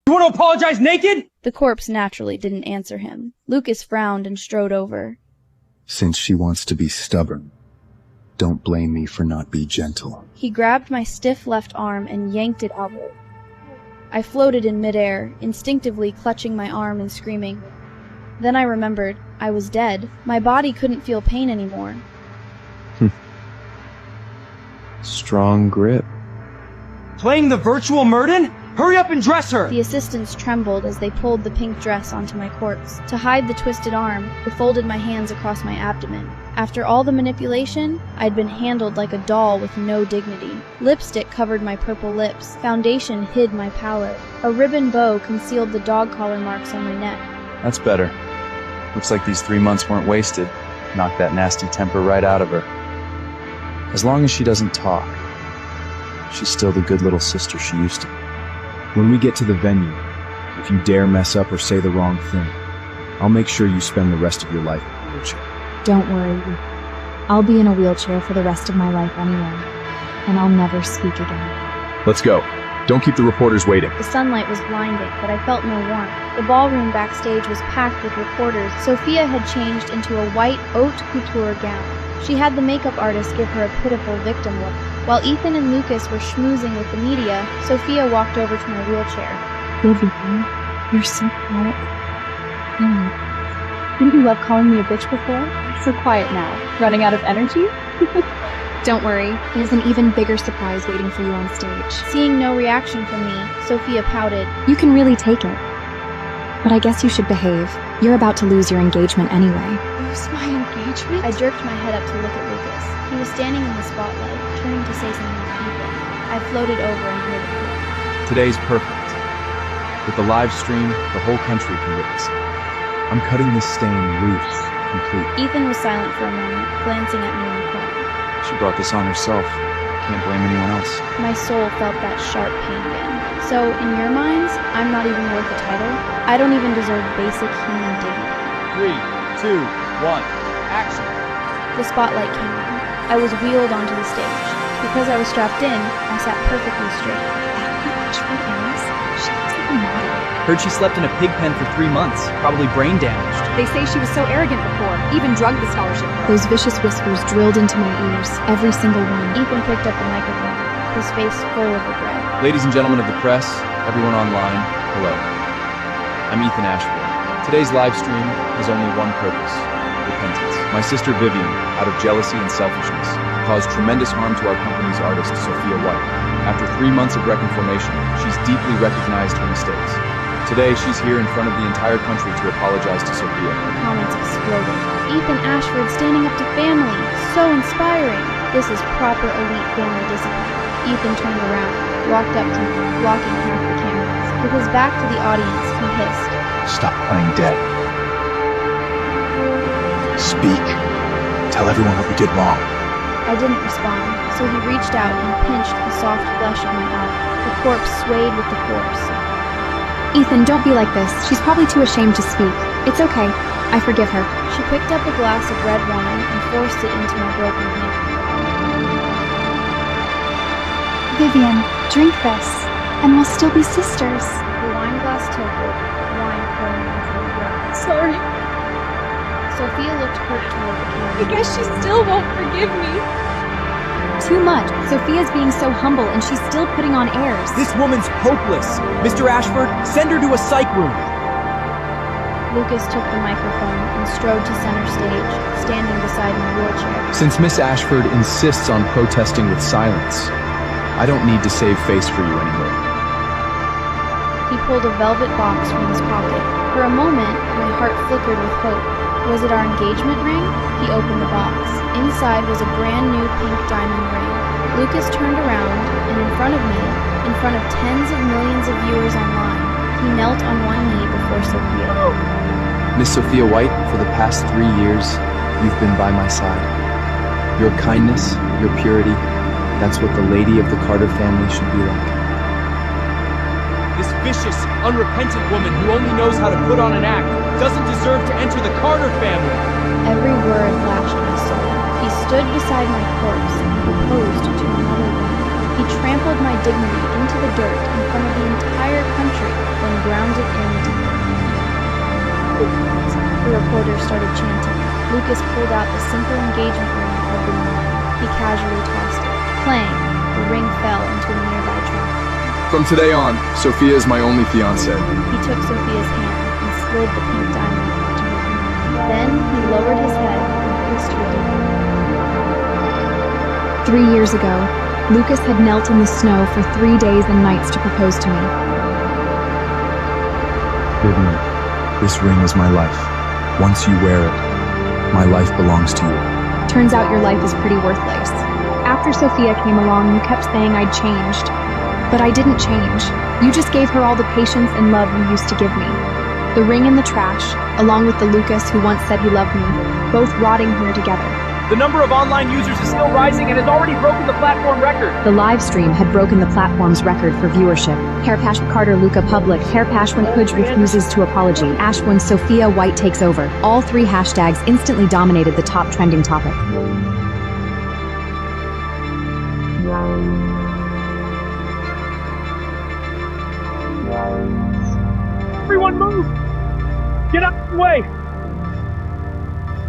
You want to apologize naked? The corpse naturally didn't answer him. Lucas frowned and strode over. Since she wants to be stubborn, don't blame me for not being gentle. He grabbed my stiff left arm and yanked it outward. I floated in midair, instinctively clutching my arm and screaming. Then I remembered I was dead. My body couldn't feel pain anymore. Strong grip. Playing the virtual Murden? Hurry up and dress her! The assistants trembled as they pulled the pink dress onto my corpse. To hide the twisted arm, I folded my hands across my abdomen. After all the manipulation, I'd been handled like a doll with no dignity. Lipstick covered my purple lips. Foundation hid my pallor. A ribbon bow concealed the dog collar marks on my neck. That's better. Looks like these 3 months weren't wasted. Knocked that nasty temper right out of her. As long as she doesn't talk, she's still the good little sister she used to be. When we get to the venue, if you dare mess up or say the wrong thing, I'll make sure you spend the rest of your life in a wheelchair. Don't worry. I'll be in a wheelchair for the rest of my life anyway, and I'll never speak again. Let's go. Don't keep the reporters waiting. The sunlight was blinding, but I felt no warmth. The ballroom backstage was packed with reporters. Sophia had changed into a white haute couture gown. She had the makeup artist give her a pitiful victim look. While Ethan and Lucas were schmoozing with the media, Sophia walked over to my wheelchair. Vivian, you're so quiet. Didn't you love calling me a bitch before? You're so quiet now. Running out of energy? Don't worry, there's an even bigger surprise waiting for you on stage. Seeing no reaction from me, Sophia pouted. You can really take it. But I guess you should behave. You're about to lose your engagement anyway. Lose my engagement? I jerked my head up to look at Lucas. He was standing in the spotlight, turning to say something to Ethan. I floated over and heard it. Today's perfect. With the live stream, the whole country can witness it. I'm cutting this stain loose, complete. Ethan was silent for a moment, glancing at me in the corner. She brought this on herself. Can't blame anyone else. My soul felt that sharp pain again. So, in your minds, I'm not even worth a title? I don't even deserve basic human dignity. 3, 2, 1, action! The spotlight came on. I was wheeled onto the stage. Because I was strapped in, I sat perfectly straight. She looks like a model. Heard she slept in a pig pen for 3 months, probably brain damaged. They say she was so arrogant before, even drugged the scholarship. Those vicious whispers drilled into my ears, every single one. Ethan picked up the microphone, his face full of regret. Ladies and gentlemen of the press, everyone online, hello. I'm Ethan Ashford. Today's live stream has only one purpose: repentance. My sister Vivian, out of jealousy and selfishness, caused tremendous harm to our company's artist, Sophia White. After 3 months of reconciliation, she's deeply recognized her mistakes. Today, she's here in front of the entire country to apologize to Sophia. The comments exploded. Ethan Ashford standing up to family. So inspiring. This is proper elite family discipline. Ethan turned around, walked up to me, blocking half the cameras. With his back to the audience, he hissed. Stop playing dead. Speak. Tell everyone what we did wrong. I didn't respond, so he reached out and pinched the soft flesh on my arm. The corpse swayed with the force. Ethan, don't be like this. She's probably too ashamed to speak. It's okay. I forgive her. She picked up a glass of red wine and forced it into my broken hand. Vivian, drink this, and we'll still be sisters. The wine glass tilted, wine pouring into the ground. Sorry. Sophia looked hurt toward the camera. I guess she still won't forgive me. Too much. Sophia's being so humble, and she's still putting on airs. This woman's hopeless! Mr. Ashford, send her to a psych room! Lucas took the microphone and strode to center stage, standing beside my wheelchair. Since Miss Ashford insists on protesting with silence, I don't need to save face for you anymore. He pulled a velvet box from his pocket. For a moment, my heart flickered with hope. Was it our engagement ring? He opened the box. Inside was a brand new pink diamond ring. Lucas turned around, and in front of me, in front of tens of millions of viewers online, he knelt on one knee before Sophia. Miss Sophia White, for the past 3 years, you've been by my side. Your kindness, your purity, that's what the lady of the Carter family should be like. This vicious, unrepentant woman who only knows how to put on an act doesn't deserve to enter the Carter family. Every word lashed my soul. He stood beside my corpse and proposed to another woman. He trampled my dignity into the dirt in front of the entire country when The reporter started chanting. Lucas pulled out the simple engagement ring of the moon. He casually tossed it. Clang! The ring fell into a nearby trunk. From today on, Sophia is my only fiancée. He took Sophia's hand and slid the pink diamond into her finger. Then he lowered his head and kissed her deeply. 3 years ago, Lucas had knelt in the snow for 3 days and nights to propose to me. Vivian, this ring is my life. Once you wear it, my life belongs to you. Turns out your life is pretty worthless. After Sophia came along, you kept saying I'd changed. But I didn't change. You just gave her all the patience and love you used to give me. The ring in the trash, along with the Lucas who once said he loved me, both rotting here together. The number of online users is still rising and has already broken the platform record. The live stream had broken the platform's record for viewership. Hairpash Carter Luca Public, Hairpash when Pudge refuses to apology, Ash when Sophia White takes over. All 3 hashtags instantly dominated the top trending topic. Everyone move! Get out of the way!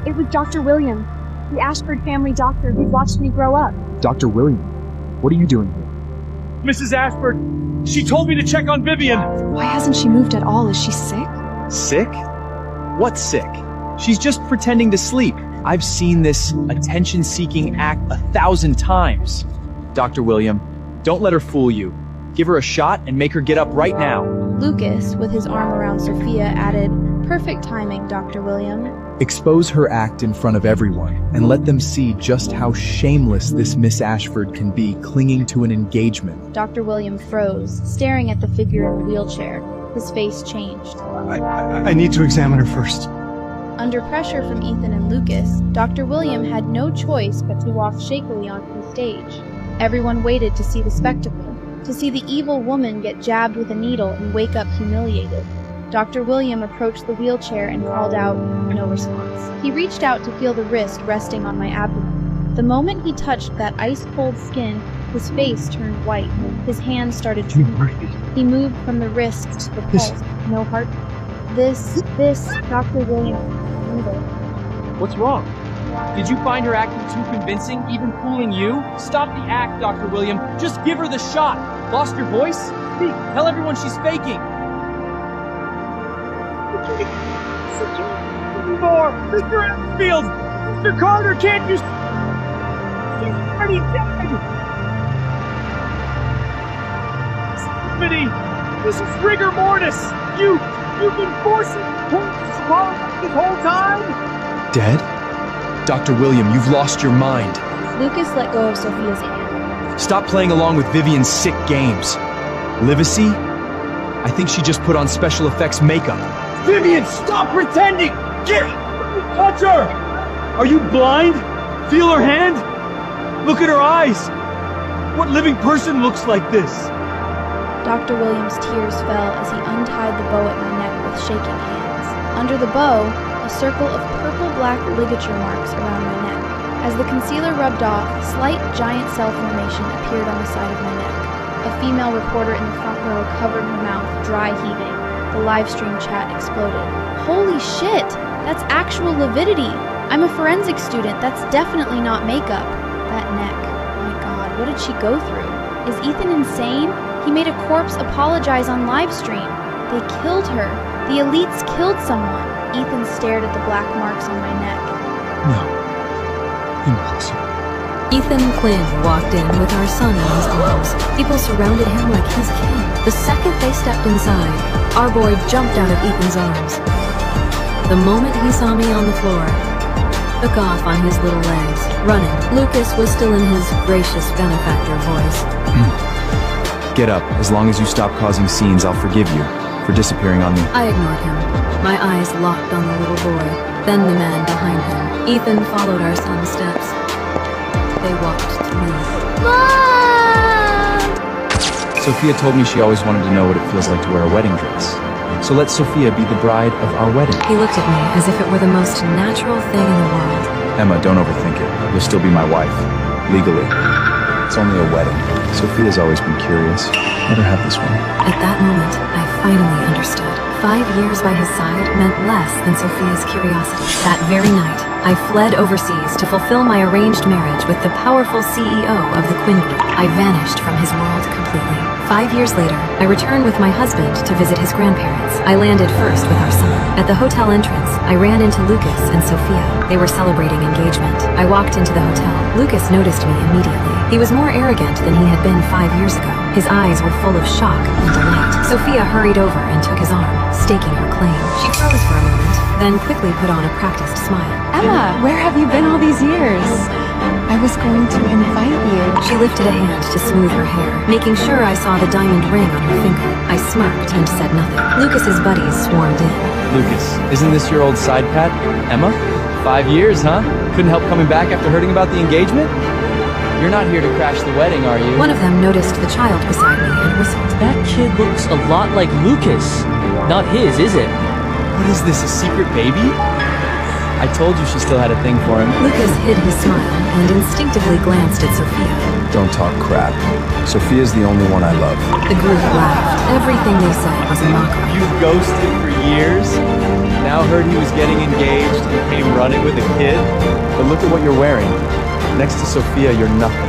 It was Dr. William, the Ashford family doctor who watched me grow up. Dr. William, what are you doing here? Mrs. Ashford, she told me to check on Vivian. Why hasn't she moved at all? Is she sick? Sick? What's sick? She's just pretending to sleep. I've seen this attention-seeking act 1,000 times. Dr. William, don't let her fool you. Give her a shot and make her get up right now. Lucas, with his arm around Sophia, added, "Perfect timing, Dr. William." Expose her act in front of everyone and let them see just how shameless this Miss Ashford can be clinging to an engagement. Dr. William froze, staring at the figure in the wheelchair. His face changed. I need to examine her first. Under pressure from Ethan and Lucas, Dr. William had no choice but to walk shakily onto the stage. Everyone waited to see the spectacle, to see the evil woman get jabbed with a needle and wake up humiliated. Dr. William approached the wheelchair and called out, no response. He reached out to feel the wrist resting on my abdomen. The moment he touched that ice-cold skin, his face turned white. His hands started trembling. He moved from the wrist to the pulse. No heart. This, Dr. William, needle. What's wrong? Did you find her acting too convincing, even fooling you? Stop the act, Dr. William. Just give her the shot. Lost your voice? Speak. Tell everyone she's faking. More! Mr. Enfield! Mr. Carter, can't you... He's already dead! Stupidity! This is rigor mortis! You've been forcing this whole time? Dead? Dr. William, you've lost your mind. Lucas let go of Sophia's hand. Stop playing along with Vivian's sick games. Livesey? I think she just put on special effects makeup. Vivian, stop pretending! Get... Touch her! Are you blind? Feel her hand? Look at her eyes! What living person looks like this? Dr. William's tears fell as he untied the bow at my neck with shaking hands. Under the bow, a circle of purple-black ligature marks around my neck. As the concealer rubbed off, slight giant cell formation appeared on the side of my neck. A female reporter in the front row covered her mouth, dry heaving. The livestream chat exploded. Holy shit! That's actual lividity! I'm a forensic student, that's definitely not makeup. That neck. My god, what did she go through? Is Ethan insane? He made a corpse apologize on livestream. They killed her. The elites killed someone. Ethan stared at the black marks on my neck. No. Impossible. Ethan Quinn walked in with our son in his arms. People surrounded him like his king. The second they stepped inside, our boy jumped out of Ethan's arms. The moment he saw me on the floor, took off on his little legs, running. Lucas was still in his gracious benefactor voice. Get up. As long as you stop causing scenes, I'll forgive you for disappearing on me. I ignored him, my eyes locked on the little boy, then the man behind him. Ethan followed our son's steps. They walked to me. Mom! Sophia told me she always wanted to know what it feels like to wear a wedding dress. So let Sophia be the bride of our wedding. He looked at me as if it were the most natural thing in the world. Emma, don't overthink it. You'll still be my wife. Legally. It's only a wedding. Sophia's always been curious. Let her have this one. At that moment, I finally understood. 5 years by his side meant less than Sophia's curiosity. That very night, I fled overseas to fulfill my arranged marriage with the powerful CEO of the Quinn Group. I vanished from his world completely. 5 years later, I returned with my husband to visit his grandparents. I landed first with our son. At the hotel entrance, I ran into Lucas and Sophia. They were celebrating engagement. I walked into the hotel. Lucas noticed me immediately. He was more arrogant than he had been 5 years ago. His eyes were full of shock and delight. Sophia hurried over and took his arm, staking her claim. She froze for a moment, then quickly put on a practiced smile. Emma, where have you been all these years? I was going to invite you. She lifted a hand to smooth her hair, making sure I saw the diamond ring on her finger. I smirked and said nothing. Lucas's buddies swarmed in. Lucas, isn't this your old side pat? Emma? 5 years, huh? Couldn't help coming back after hearing about the engagement? You're not here to crash the wedding, are you? One of them noticed the child beside me and whistled. That kid looks a lot like Lucas. Not his, is it? What is this, a secret baby? I told you she still had a thing for him. Lucas hid his smile and instinctively glanced at Sophia. Don't talk crap. Sophia's the only one I love. The group laughed. Everything they said was a mockery. You ghosted for years? Now heard he was getting engaged and came running with a kid? But look at what you're wearing. Next to Sophia, you're nothing.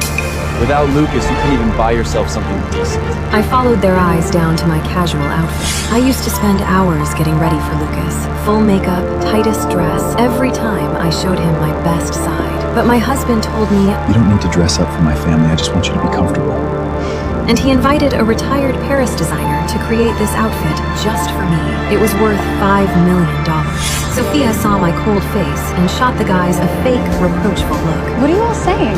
Without Lucas, you couldn't even buy yourself something decent. I followed their eyes down to my casual outfit. I used to spend hours getting ready for Lucas. Full makeup, tightest dress. Every time I showed him my best side. But my husband told me, You don't need to dress up for my family. I just want you to be comfortable. and he invited a retired Paris designer to create this outfit just for me. It was worth $5 million. Sophia saw my cold face and shot the guys a fake, reproachful look. What are you all saying?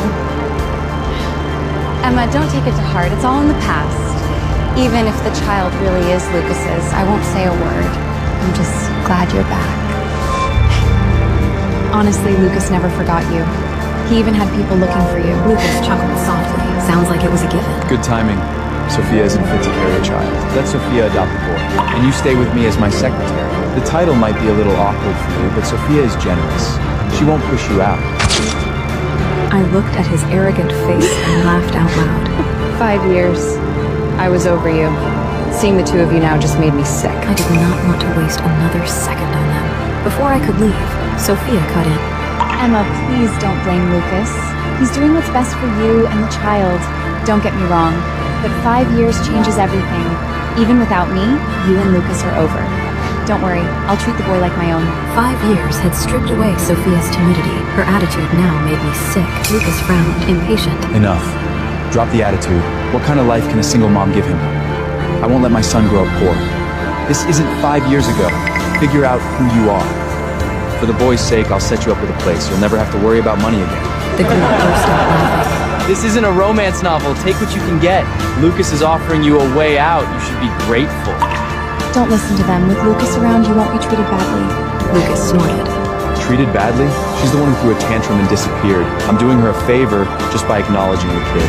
Emma, don't take it to heart. It's all in the past. Even if the child really is Lucas's, I won't say a word. I'm just glad you're back. Honestly, Lucas never forgot you. He even had people looking for you. Lucas chuckled softly. Sounds like it was a given. Good timing. Sophia isn't fit to carry a child. Let Sophia adopt the boy. And you stay with me as my secretary. The title might be a little awkward for you, but Sophia is generous. She won't push you out. I looked at his arrogant face and laughed out loud. 5 years. I was over you. Seeing the two of you now just made me sick. I did not want to waste another second on them. Before I could leave, Sophia cut in. Emma, please don't blame Lucas. He's doing what's best for you and the child. Don't get me wrong, but 5 years changes everything. Even without me, you and Lucas are over. Don't worry, I'll treat the boy like my own. 5 years had stripped away Sophia's timidity. Her attitude now made me sick. Lucas frowned, impatient. Enough. Drop the attitude. What kind of life can a single mom give him? I won't let my son grow up poor. This isn't 5 years ago. Figure out who you are. For the boy's sake, I'll set you up with a place. You'll never have to worry about money again. The group burst out laughing. This isn't a romance novel. Take what you can get. Lucas is offering you a way out. You should be grateful. Don't listen to them. With Lucas around, you won't be treated badly. Lucas snorted. Treated badly? She's the one who threw a tantrum and disappeared. I'm doing her a favor just by acknowledging the kid.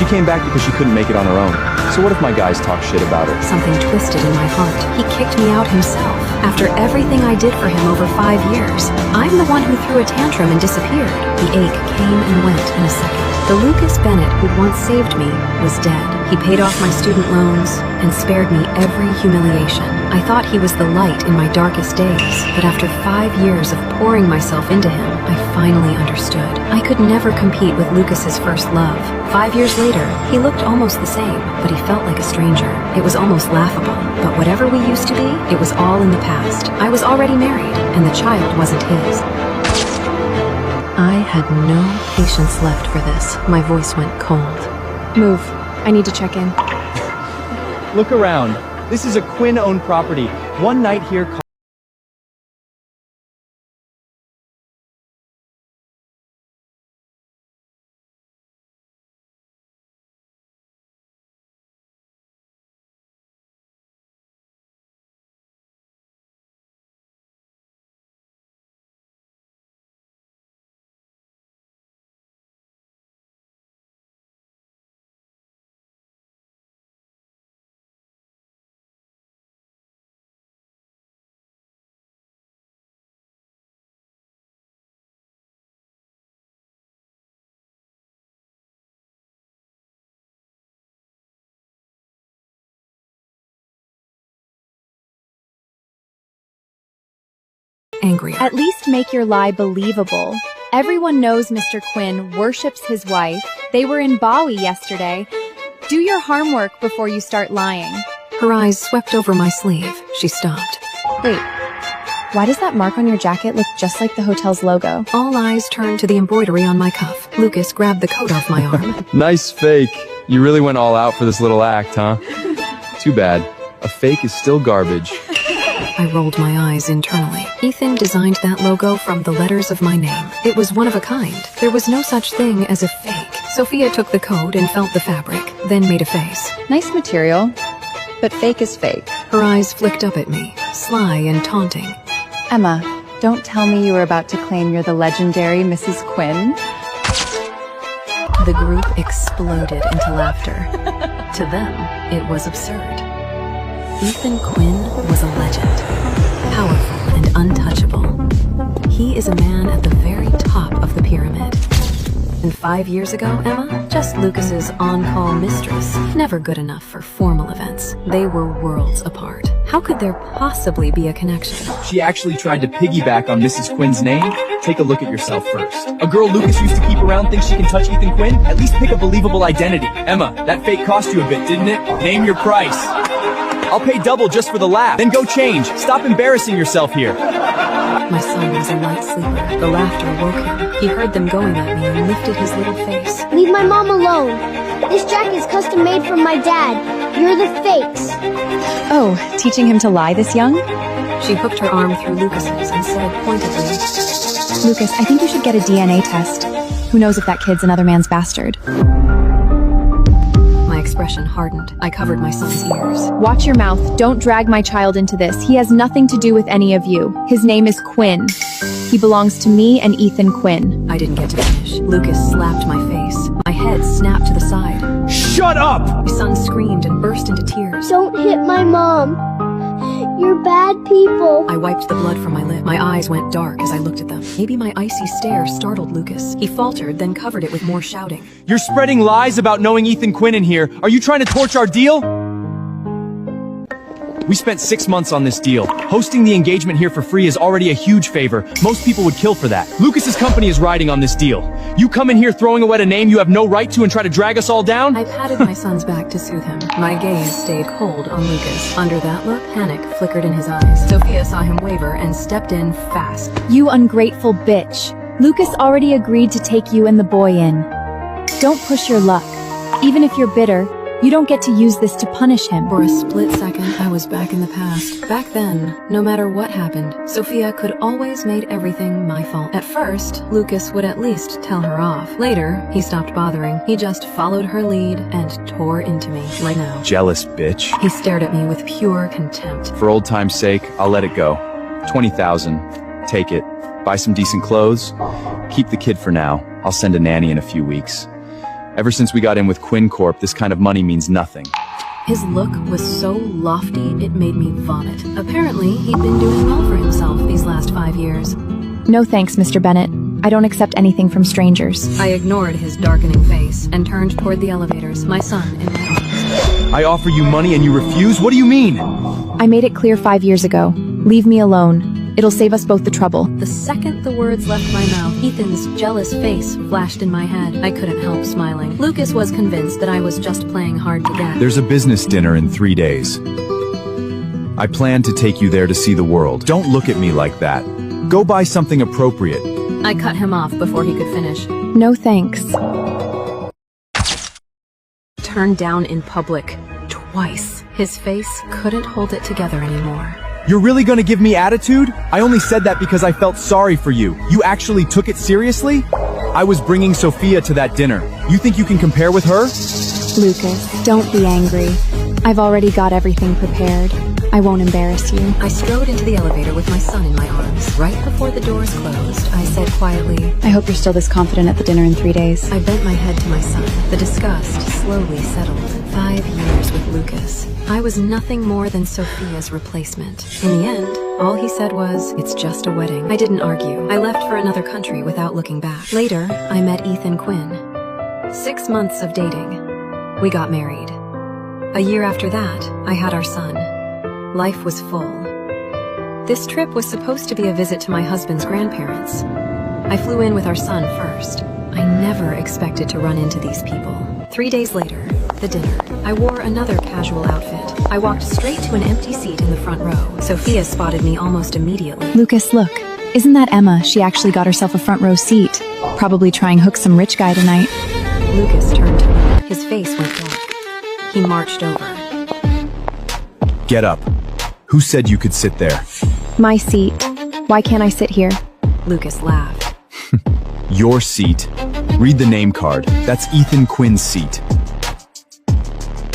She came back because she couldn't make it on her own. So what if my guys talk shit about her? Something twisted in my heart. He kicked me out himself. After everything I did for him over 5 years, I'm the one who threw a tantrum and disappeared. The ache came and went in a second. The Lucas Bennett who'd once saved me was dead. He paid off my student loans and spared me every humiliation. I thought he was the light in my darkest days, but after 5 years of pouring myself into him, I finally understood. I could never compete with Lucas's first love. 5 years later, he looked almost the same, but he felt like a stranger. It was almost laughable, but whatever we used to be, it was all in the past. I was already married, and the child wasn't his. I had no patience left for this. My voice went cold. Move. I need to check in. Look around. This is a Quinn-owned property. One night here angrier. At least make your lie believable. Everyone knows Mr. Quinn worships his wife. They were in Bowie yesterday. Do your homework before you start lying. Her eyes swept over my sleeve. She stopped. Wait, why does that mark on your jacket look just like the hotel's logo? All eyes turned to the embroidery on my cuff. Lucas grabbed the coat off my arm. Nice fake. You really went all out for this little act, huh? Too bad. A fake is still garbage. I rolled my eyes internally. Ethan designed that logo from the letters of my name. It was one of a kind. There was no such thing as a fake. Sophia took the coat and felt the fabric, then made a face. Nice material, but fake is fake. Her eyes flicked up at me, sly and taunting. Emma, don't tell me you were about to claim you're the legendary Mrs. Quinn. The group exploded into laughter. To them, it was absurd. Ethan Quinn was a legend, powerful and untouchable. He is a man at the very top of the pyramid. And 5 years ago, Emma, just Lucas's on-call mistress, never good enough for formal events. They were worlds apart. How could there possibly be a connection? She actually tried to piggyback on Mrs. Quinn's name? Take a look at yourself first. A girl Lucas used to keep around thinks she can touch Ethan Quinn? At least pick a believable identity. Emma, that fake cost you a bit, didn't it? Name your price. I'll pay double just for the laugh. Then go change. Stop embarrassing yourself here. My son was a light sleeper. The laughter woke him. He heard them going at me and lifted his little face. Leave my mom alone. This jacket is custom made from my dad. You're the fakes. Oh, teaching him to lie this young? She hooked her arm through Lucas's and said pointedly, Lucas, I think you should get a DNA test. Who knows if that kid's another man's bastard. My expression hardened. I covered my son's ears. Watch your mouth. Don't drag my child into this. He has nothing to do with any of you. His name is Quinn. He belongs to me and Ethan Quinn. I didn't get to finish. Lucas slapped my face. My head snapped to the side. Shut up! My son screamed and burst into tears. Don't hit my mom. You're bad people. I wiped the blood from my lip. My eyes went dark as I looked at them. Maybe my icy stare startled Lucas. He faltered, then covered it with more shouting. You're spreading lies about knowing Ethan Quinn in here. Are you trying to torch our deal? We spent 6 months on this deal. Hosting the engagement here for free is already a huge favor. Most people would kill for that. Lucas's company is riding on this deal. You come in here throwing away a name you have no right to and try to drag us all down? I patted my son's back to soothe him. My gaze stayed cold on Lucas. Under that look, panic flickered in his eyes. Sophia saw him waver and stepped in fast. You ungrateful bitch. Lucas already agreed to take you and the boy in. Don't push your luck. Even if you're bitter, you don't get to use this to punish him. For a split second, I was back in the past. Back then, no matter what happened, Sophia could always made everything my fault. At first, Lucas would at least tell her off. Later, he stopped bothering. He just followed her lead and tore into me, like now. Jealous bitch. He stared at me with pure contempt. For old time's sake, I'll let it go. 20,000. Take it. Buy some decent clothes. Keep the kid for now. I'll send a nanny in a few weeks. Ever since we got in with Quinn Corp, this kind of money means nothing. His look was so lofty, it made me vomit. Apparently, he'd been doing well for himself these last 5 years. No thanks, Mr. Bennett. I don't accept anything from strangers. I ignored his darkening face and turned toward the elevators, my son in my arms. I offer you money and you refuse? What do you mean? I made it clear 5 years ago. Leave me alone. It'll save us both the trouble. The second the words left my mouth, Ethan's jealous face flashed in my head. I couldn't help smiling. Lucas was convinced that I was just playing hard to get. There's a business dinner in 3 days. I plan to take you there to see the world. Don't look at me like that. Go buy something appropriate. I cut him off before he could finish. No thanks. Turned down in public. Twice. His face couldn't hold it together anymore. You're really gonna give me attitude? I only said that because I felt sorry for you. You actually took it seriously? I was bringing Sophia to that dinner. You think you can compare with her? Lucas, don't be angry. I've already got everything prepared. I won't embarrass you. I strode into the elevator with my son in my arms. Right before the doors closed, I said quietly, I hope you're still this confident at the dinner in 3 days. I bent my head to my son. The disgust slowly settled. 5 years with Lucas. I was nothing more than Sophia's replacement. In the end, all he said was, it's just a wedding. I didn't argue. I left for another country without looking back. Later, I met Ethan Quinn. 6 months of dating. We got married. A year after that, I had our son. Life was full. This trip was supposed to be a visit to my husband's grandparents. I flew in with our son first. I never expected to run into these people. 3 days later, the dinner. I wore another casual outfit. I walked straight to an empty seat in the front row. Sophia spotted me almost immediately. Lucas, look. Isn't that Emma? She actually got herself a front row seat. Probably trying hook some rich guy tonight. Lucas turned to me. His face went dark. He marched over. Get up. Who said you could sit there? My seat. Why can't I sit here? Lucas laughed. Your seat. Read the name card. That's Ethan Quinn's seat.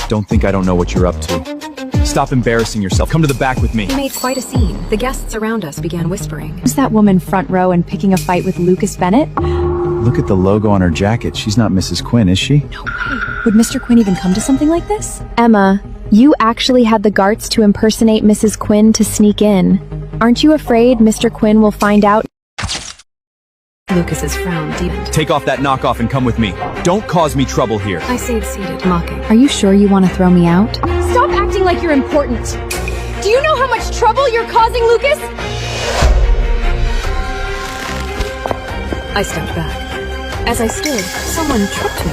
Don't think I don't know what you're up to. Stop embarrassing yourself. Come to the back with me. He made quite a scene. The guests around us began whispering. Who's that woman front row and picking a fight with Lucas Bennett? Look at the logo on her jacket. She's not Mrs. Quinn, is she? No way. Would Mr. Quinn even come to something like this? Emma, you actually had the guts to impersonate Mrs. Quinn to sneak in. Aren't you afraid Mr. Quinn will find out? Lucas's frown deepened. Take off that knockoff and come with me. Don't cause me trouble here. I stayed seated, mocking. Are you sure you want to throw me out? Stop acting like you're important. Do you know how much trouble you're causing, Lucas? I stepped back. As I stood, someone tripped me.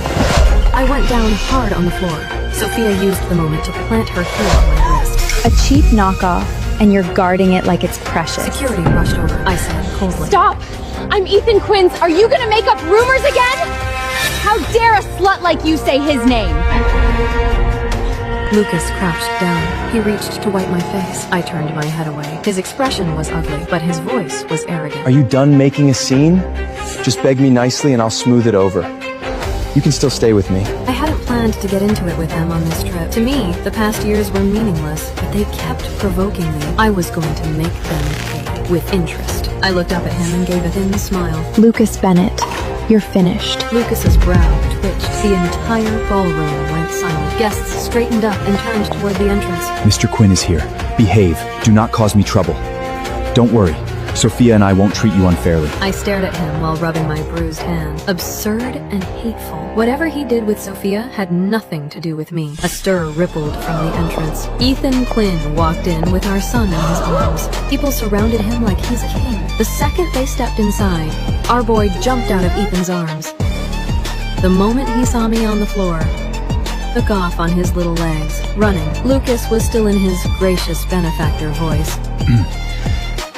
I went down hard on the floor. Sophia used the moment to plant her heel on my wrist. A cheap knockoff, and you're guarding it like it's precious. Security rushed over, I said coldly. Stop! I'm Ethan Quinn's. Are you gonna make up rumors again? How dare a slut like you say his name? Lucas crouched down. He reached to wipe my face. I turned my head away. His expression was ugly, but his voice was arrogant. Are you done making a scene? Just beg me nicely and I'll smooth it over. You can still stay with me. I hadn't planned to get into it with them on this trip. To me, the past years were meaningless, but they kept provoking me. I was going to make them pay with interest. I looked up at him and gave a thin smile. Lucas Bennett, you're finished. Lucas's brow twitched. The entire ballroom went silent. Guests straightened up and turned toward the entrance. Mr. Quinn is here. Behave. Do not cause me trouble. Don't worry. Sophia and I won't treat you unfairly. I stared at him while rubbing my bruised hand. Absurd and hateful. Whatever he did with Sophia had nothing to do with me. A stir rippled from the entrance. Ethan Quinn walked in with our son in his arms. People surrounded him like he's king. The second they stepped inside, our boy jumped out of Ethan's arms. The moment he saw me on the floor, took off on his little legs, running. Lucas was still in his gracious benefactor voice.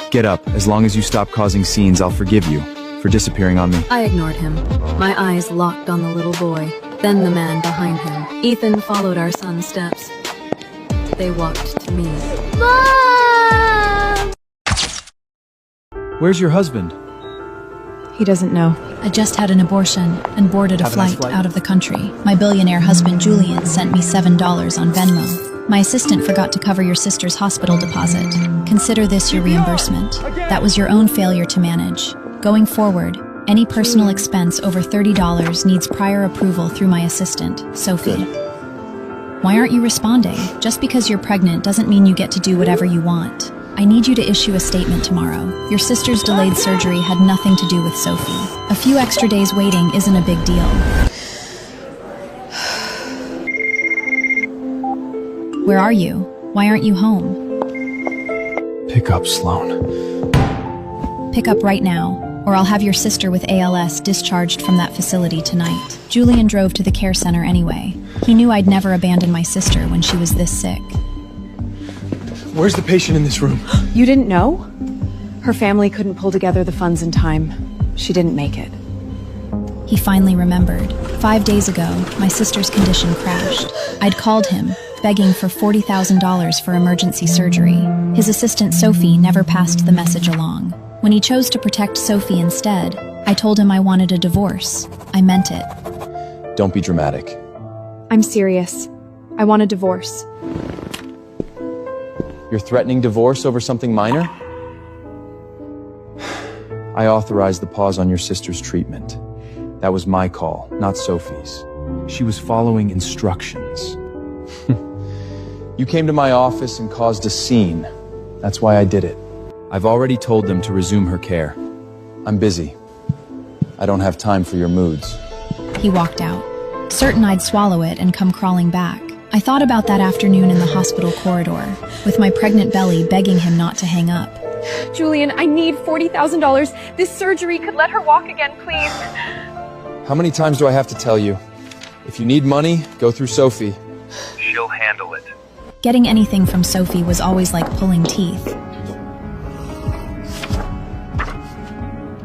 Get up. As long as you stop causing scenes, I'll forgive you for disappearing on me. I ignored him. My eyes locked on the little boy, then the man behind him. Ethan followed our son's steps. They walked to me. Mom! Where's your husband? He doesn't know. I just had an abortion and boarded a flight out of the country. My billionaire husband Julian sent me $7 on Venmo. My assistant forgot to cover your sister's hospital deposit. Consider this your reimbursement. That was your own failure to manage. Going forward, any personal expense over $30 needs prior approval through my assistant, Sophie. Why aren't you responding? Just because you're pregnant doesn't mean you get to do whatever you want. I need you to issue a statement tomorrow. Your sister's delayed surgery had nothing to do with Sophie. A few extra days waiting isn't a big deal. Where are you? Why aren't you home? Pick up, Sloan. Pick up right now, or I'll have your sister with ALS discharged from that facility tonight. Julian drove to the care center anyway. He knew I'd never abandon my sister when she was this sick. Where's the patient in this room? You didn't know? Her family couldn't pull together the funds in time. She didn't make it. He finally remembered. 5 days ago, my sister's condition crashed. I'd called him, begging for $40,000 for emergency surgery. His assistant Sophie never passed the message along. When he chose to protect Sophie instead, I told him I wanted a divorce. I meant it. Don't be dramatic. I'm serious. I want a divorce. You're threatening divorce over something minor? I authorized the pause on your sister's treatment. That was my call, not Sophie's. She was following instructions. You came to my office and caused a scene. That's why I did it. I've already told them to resume her care. I'm busy. I don't have time for your moods. He walked out, certain I'd swallow it and come crawling back. I thought about that afternoon in the hospital corridor, with my pregnant belly begging him not to hang up. Julian, I need $40,000. This surgery could let her walk again, please. How many times do I have to tell you? If you need money, go through Sophie. She'll handle it. Getting anything from Sophie was always like pulling teeth.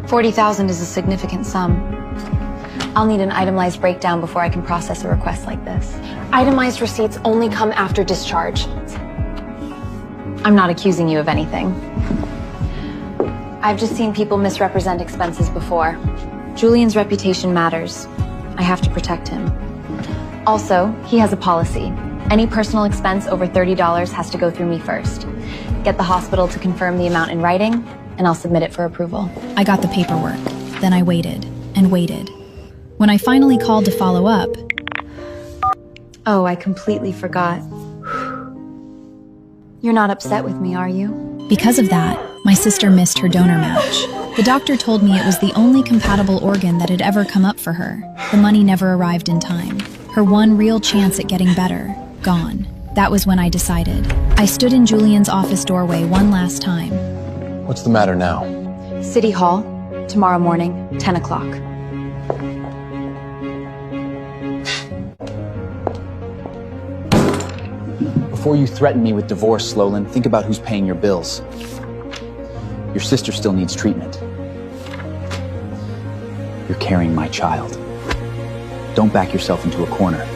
40,000 is a significant sum. I'll need an itemized breakdown before I can process a request like this. Itemized receipts only come after discharge. I'm not accusing you of anything. I've just seen people misrepresent expenses before. Julian's reputation matters. I have to protect him. Also, he has a policy. Any personal expense over $30 has to go through me first. Get the hospital to confirm the amount in writing, and I'll submit it for approval. I got the paperwork. Then I waited and waited. When I finally called to follow up... Oh, I completely forgot. You're not upset with me, are you? Because of that, my sister missed her donor match. The doctor told me it was the only compatible organ that had ever come up for her. The money never arrived in time. Her one real chance at getting better, gone. That was when I decided. I stood in Julian's office doorway one last time. What's the matter now? City Hall, tomorrow morning, 10 o'clock. Before you threaten me with divorce, Slolan, think about who's paying your bills. Your sister still needs treatment. You're carrying my child. Don't back yourself into a corner.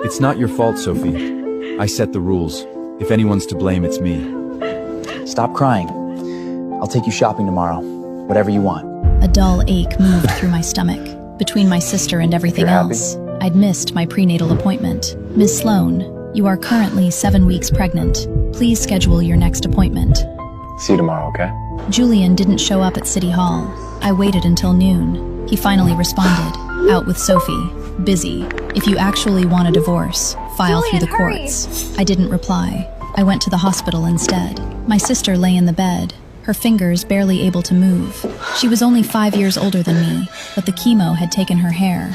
It's not your fault, Sophie. I set the rules. If anyone's to blame, it's me. Stop crying. I'll take you shopping tomorrow. Whatever you want. A dull ache moved through my stomach. Between my sister and everything else, I'd missed my prenatal appointment. Ms. Sloan, you are currently 7 weeks pregnant. Please schedule your next appointment. See you tomorrow, okay? Julian didn't show up at City Hall. I waited until noon. He finally responded. Out with Sophie. Busy. If you actually want a divorce, file through the courts. I didn't reply. I went to the hospital instead. My sister lay in the bed, her fingers barely able to move. She was only 5 years older than me, but the chemo had taken her hair.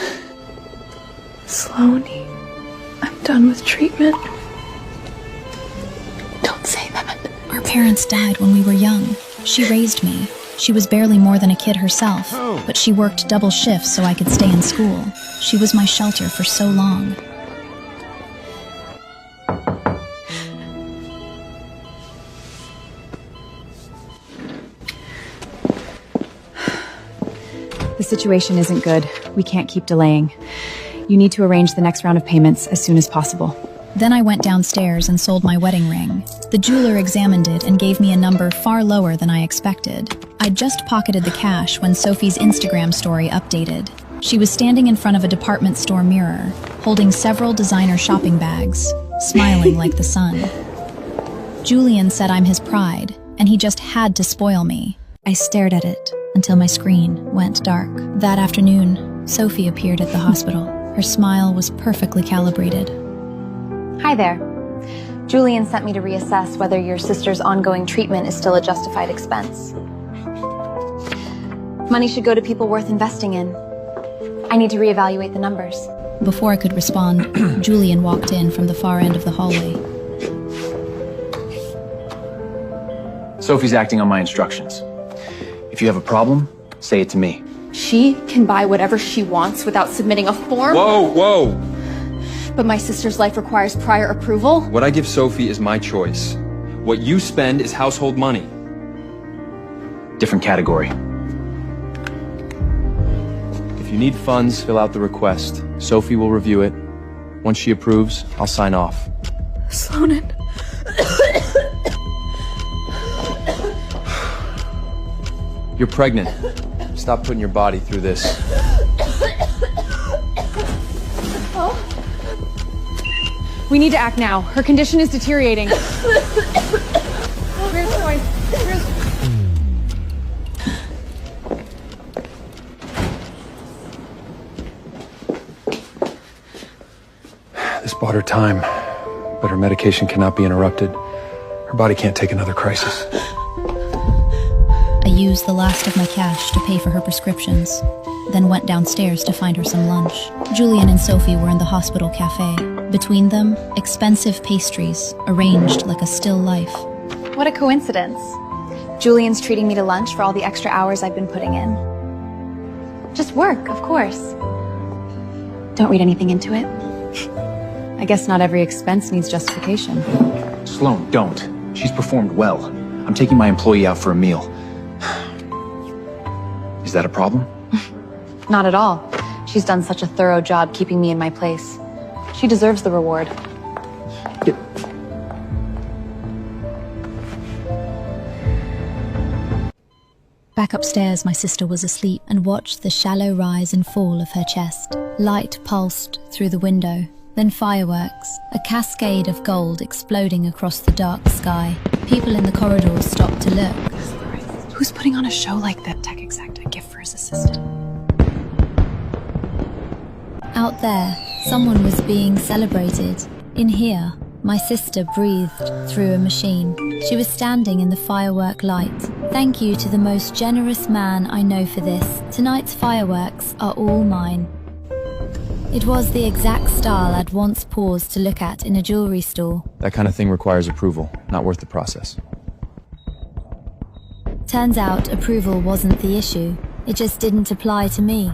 Sloanie, I'm done with treatment. Don't say that. Our parents died when we were young. She raised me. She was barely more than a kid herself, but she worked double shifts so I could stay in school. She was my shelter for so long. The situation isn't good. We can't keep delaying. You need to arrange the next round of payments as soon as possible. Then I went downstairs and sold my wedding ring. The jeweler examined it and gave me a number far lower than I expected. I'd just pocketed the cash when Sophie's Instagram story updated. She was standing in front of a department store mirror, holding several designer shopping bags, smiling like the sun. Julian said I'm his pride, and he just had to spoil me. I stared at it until my screen went dark. That afternoon, Sophie appeared at the hospital. Her smile was perfectly calibrated. Hi there. Julian sent me to reassess whether your sister's ongoing treatment is still a justified expense. Money should go to people worth investing in. I need to reevaluate the numbers. Before I could respond, Julian walked in from the far end of the hallway. Sophie's acting on my instructions. If you have a problem, say it to me. She can buy whatever she wants without submitting a form. Whoa! But my sister's life requires prior approval. What I give Sophie is my choice. What you spend is household money. Different category. If you need funds, fill out the request. Sophie will review it. Once she approves, I'll sign off. Sloan. You're pregnant. Stop putting your body through this. We need to act now. Her condition is deteriorating. Where's Joy? This bought her time, but her medication cannot be interrupted. Her body can't take another crisis. I used the last of my cash to pay for her prescriptions, then went downstairs to find her some lunch. Julian and Sophie were in the hospital cafe. Between them, expensive pastries, arranged like a still life. What a coincidence. Julian's treating me to lunch for all the extra hours I've been putting in. Just work, of course. Don't read anything into it. I guess not every expense needs justification. Sloan, don't. She's performed well. I'm taking my employee out for a meal. Is that a problem? Not at all. She's done such a thorough job keeping me in my place. She deserves the reward. Back upstairs, my sister was asleep and watched the shallow rise and fall of her chest. Light pulsed through the window, then fireworks, a cascade of gold exploding across the dark sky. People in the corridors stopped to look. Who's putting on a show like that? Tech exec a gift for his assistant. Out there, someone was being celebrated. In here, my sister breathed through a machine. She was standing in the firework light. Thank you to the most generous man I know for this. Tonight's fireworks are all mine. It was the exact style I'd once paused to look at in a jewelry store. That kind of thing requires approval. Not worth the process. Turns out approval wasn't the issue. It just didn't apply to me.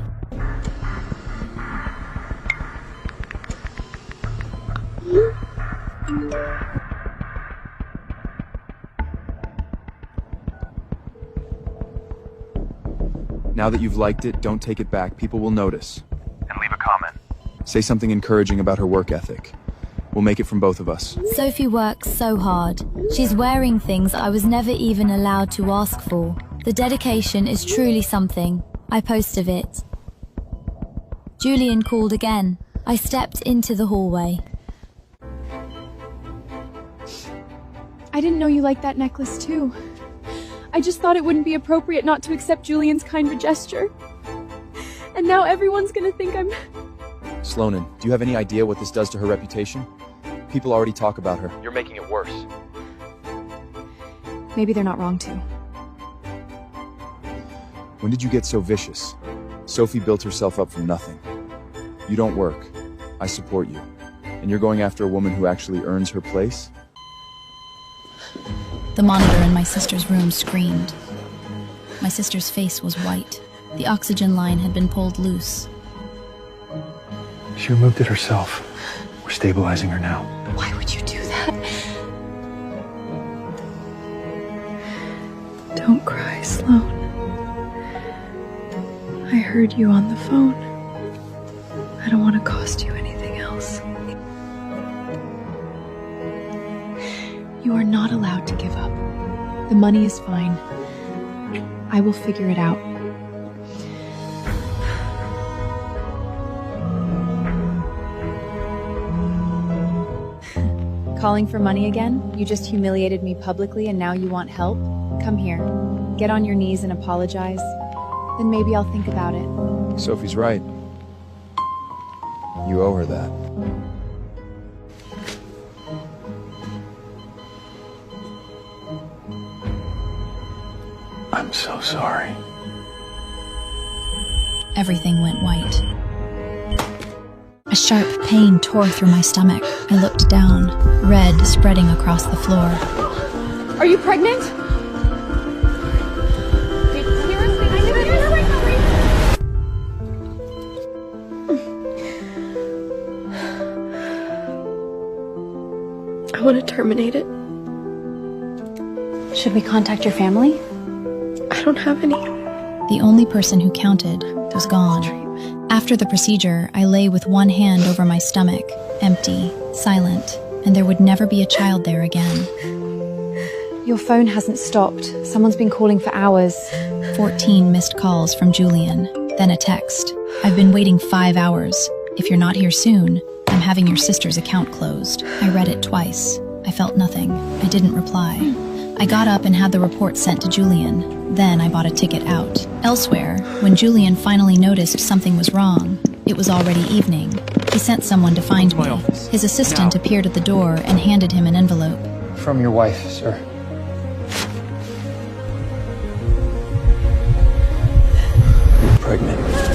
Now that you've liked it, don't take it back. People will notice. And leave a comment. Say something encouraging about her work ethic. We'll make it from both of us. Sophie works so hard. She's wearing things I was never even allowed to ask for. The dedication is truly something. I posted it. Julian called again. I stepped into the hallway. I didn't know you liked that necklace too. I just thought it wouldn't be appropriate not to accept Julian's kind gesture. And now everyone's gonna think I'm... Sloanen, do you have any idea what this does to her reputation? People already talk about her. You're making it worse. Maybe they're not wrong too. When did you get so vicious? Sophie built herself up from nothing. You don't work. I support you. And you're going after a woman who actually earns her place? The monitor in my sister's room screamed. My sister's face was white. The oxygen line had been pulled loose. She removed it herself. We're stabilizing her now. Why would you do that? Don't cry, Sloan. I heard you on the phone. I don't want to cost you anything else. You are not allowed to give up. The money is fine. I will figure it out. Calling for money again? You just humiliated me publicly and now you want help? Come here. Get on your knees and apologize. Then maybe I'll think about it. Sophie's right. You owe her that. I'm so sorry. Everything went white. A sharp pain tore through my stomach. I looked down, red spreading across the floor. Are you pregnant? I want to terminate it. Should we contact your family? I don't have any. The only person who counted was gone. After the procedure, I lay with one hand over my stomach, empty, silent, and there would never be a child there again. Your phone hasn't stopped. Someone's been calling for hours. 14 missed calls from Julian, then a text. I've been waiting 5 hours. If you're not here soon, I'm having your sister's account closed. I read it twice. I felt nothing. I didn't reply. I got up and had the report sent to Julian. Then I bought a ticket out. Elsewhere, when Julian finally noticed something was wrong, it was already evening. He sent someone to find me. His assistant appeared at the door and handed him an envelope. From your wife, sir. You're pregnant.